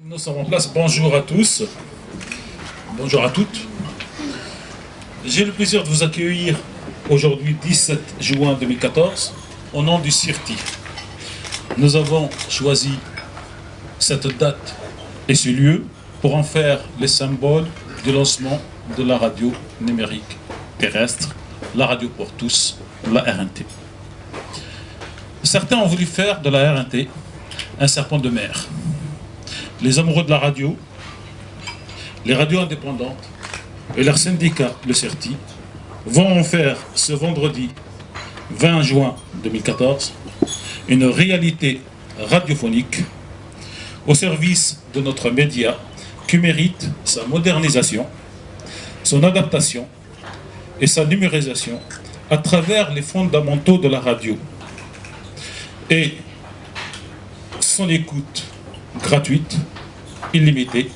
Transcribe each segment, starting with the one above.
Nous sommes en place. Bonjour à tous. Bonjour à toutes. J'ai le plaisir de vous accueillir aujourd'hui, 17 juin 2014, au nom du CIRTI. Nous avons choisi cette date et ce lieu pour en faire les symboles du lancement de la radio numérique terrestre, la radio pour tous, la RNT. Certains ont voulu faire de la RNT un serpent de mer. Les amoureux de la radio, les radios indépendantes et leur syndicat, le CIRTI, vont en faire ce vendredi 20 juin 2014 une réalité radiophonique au service de notre média qui mérite sa modernisation, son adaptation et sa numérisation à travers les fondamentaux de la radio et son écoute gratuite, illimitée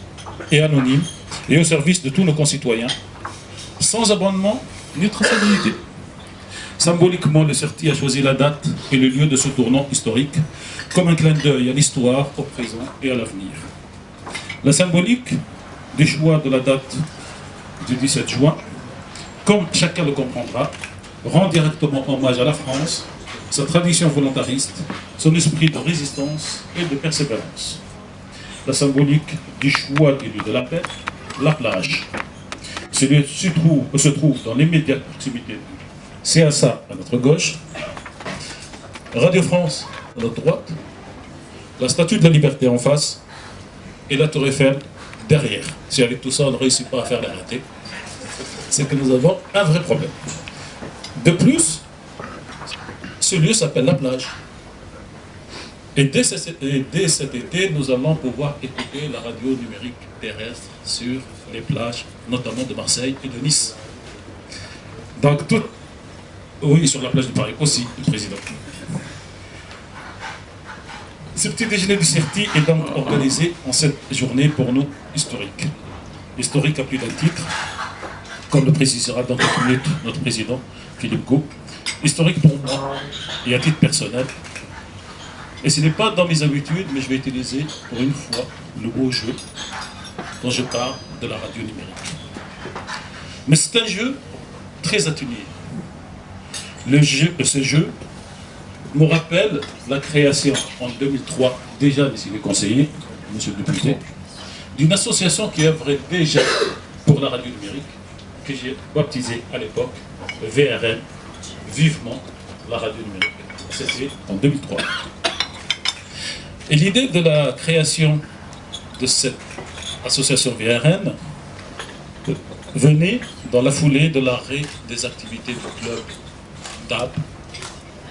et anonyme et au service de tous nos concitoyens, sans abonnement ni traçabilité. Symboliquement, le CIRTI a choisi la date et le lieu de ce tournant historique comme un clin d'œil à l'histoire, au présent et à l'avenir. La symbolique du choix de la date du 17 juin, comme chacun le comprendra, rend directement hommage à la France, sa tradition volontariste, son esprit de résistance et de persévérance. La symbolique du choix du lieu de la paix, la plage. Ce lieu se trouve dans l'immédiate proximité. CSA à notre gauche, Radio France à notre droite, la Statue de la Liberté en face et la Tour Eiffel derrière. Si avec tout ça on ne réussit pas à faire la RT, c'est que nous avons un vrai problème. De plus, ce lieu s'appelle la plage. Et dès cet été, nous allons pouvoir écouter la radio numérique terrestre sur les plages, notamment de Marseille et de Nice. Donc, oui, sur la plage de Paris aussi, le président. Ce petit déjeuner du CIRTI est donc organisé en cette journée pour nous historique. Historique à plus d'un titre, comme le précisera dans quelques minutes notre président, Philippe Gault. Historique pour moi et à titre personnel. Et ce n'est pas dans mes habitudes, mais je vais utiliser pour une fois le beau jeu quand je parle de la radio numérique. Mais c'est un jeu très atténué. Ce jeu me rappelle la création en 2003, déjà ici les conseillers, monsieur le député, d'une association qui œuvrait déjà pour la radio numérique, que j'ai baptisée à l'époque VRN, Vivement la radio numérique. C'était en 2003. Et l'idée de la création de cette association VRN venait dans la foulée de l'arrêt des activités du club DAB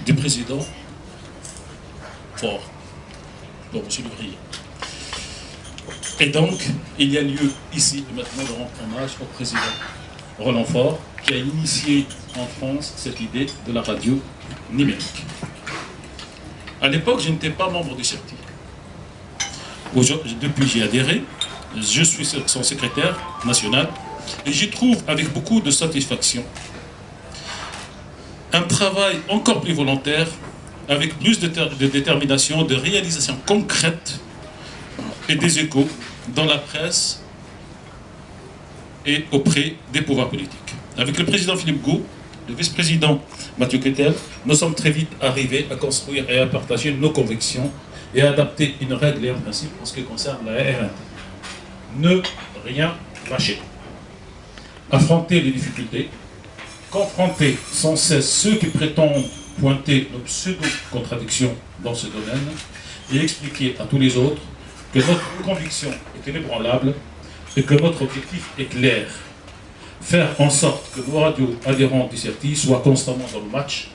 du président Faure, donc M. Levrier. Et donc, il y a lieu ici et maintenant de rendre hommage au président Roland Faure, qui a initié en France cette idée de la radio numérique. À l'époque, je n'étais pas membre du CIRTI. Depuis, j'y ai adhéré. Je suis son secrétaire national et j'y trouve avec beaucoup de satisfaction un travail encore plus volontaire, avec plus de détermination, de réalisation concrète et des échos dans la presse et auprès des pouvoirs politiques. Avec le président Philippe Gault, le vice-président Mathieu Quetel, nous sommes très vite arrivés à construire et à partager nos convictions et à adapter une règle et un principe en ce qui concerne la RNT. Ne rien lâcher. Affronter les difficultés, confronter sans cesse ceux qui prétendent pointer nos pseudo-contradictions dans ce domaine et expliquer à tous les autres que notre conviction est inébranlable et que notre objectif est clair. Faire en sorte que nos radios adhérents du CIRTI soient constamment dans le match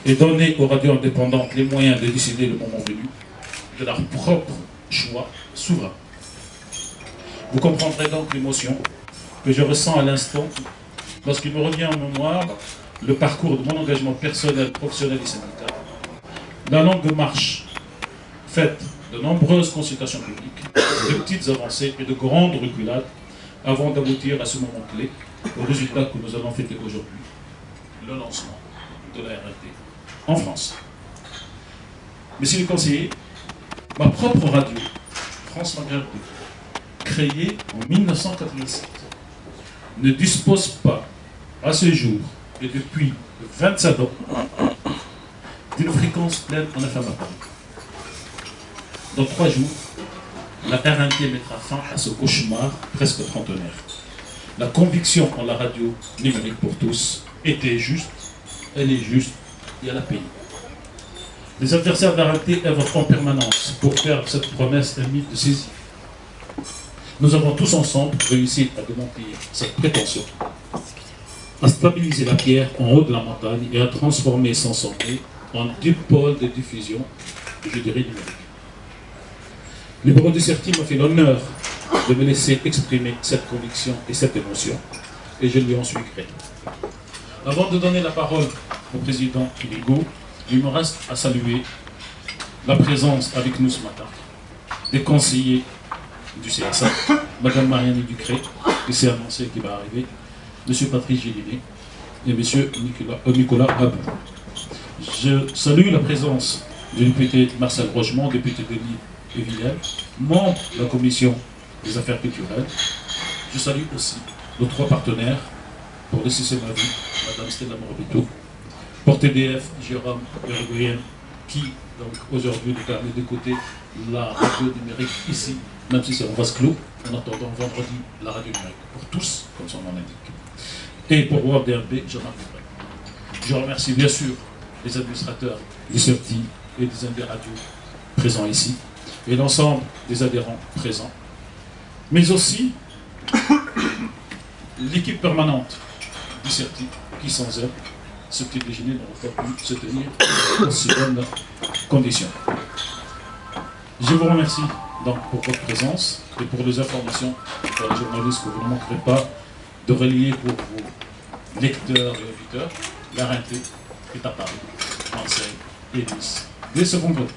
et donner aux radios indépendantes les moyens de décider le moment venu de leur propre choix souverain. Vous comprendrez donc l'émotion que je ressens à l'instant lorsqu'il me revient en mémoire le parcours de mon engagement personnel, professionnel et syndical, la longue marche faite de nombreuses consultations publiques, de petites avancées et de grandes reculades avant d'aboutir à ce moment clé, au résultat que nous allons fêter aujourd'hui, le lancement de la RNT en France. Messieurs les conseillers, ma propre radio, France Maghreb, créée en 1987, ne dispose pas, à ce jour, et depuis 27 ans, d'une fréquence pleine en FM à Paris. Dans 3 jours, la RNT mettra fin à ce cauchemar presque trentenaire. La conviction en la radio numérique pour tous était juste, elle est juste, et elle a payé. Les adversaires de la RNT œuvrent en permanence pour faire cette promesse un mythe de saisie. Nous avons tous ensemble réussi à démentir cette prétention, à stabiliser la pierre en haut de la montagne et à transformer son sommet en deux pôles de diffusion, je dirais numérique. Le bureau du CERTI m'a fait l'honneur de me laisser exprimer cette conviction et cette émotion, et je lui en suis gré. Avant de donner la parole au président Iligo, il me reste à saluer la présence avec nous ce matin des conseillers du CSA, Mme Marianne Ducré, qui s'est annoncé qui va arriver, M. Patrice Gélinet et M. Nicolas Abou. Je salue la présence du député Marcel Rogemont, député de Lille et Villers, membre de la commission des affaires culturelles. Je salue aussi nos 3 partenaires pour laisser ma vie, Mme Stella Morabito, pour TDF, Jérôme Bergoyen, qui donc aujourd'hui nous permet d'écouter la radio numérique ici, même si c'est en vase clos, en attendant vendredi la radio numérique pour tous, comme son nom l'indique. Et pour World DRB, Jean-Marc Dubreuil. Je remercie bien sûr les administrateurs du CERTI et des MD radios présents ici, et l'ensemble des adhérents présents, mais aussi l'équipe permanente du CERTI, qui sans elle, ce petit déjeuner n'aurait pas pu se tenir dans si bonnes conditions. Je vous remercie donc pour votre présence et pour les informations pour les journalistes que vous ne manquerez pas de relier pour vos lecteurs et auditeurs. La RNT est à Paris, Marseille et Nice dès ce vendredi.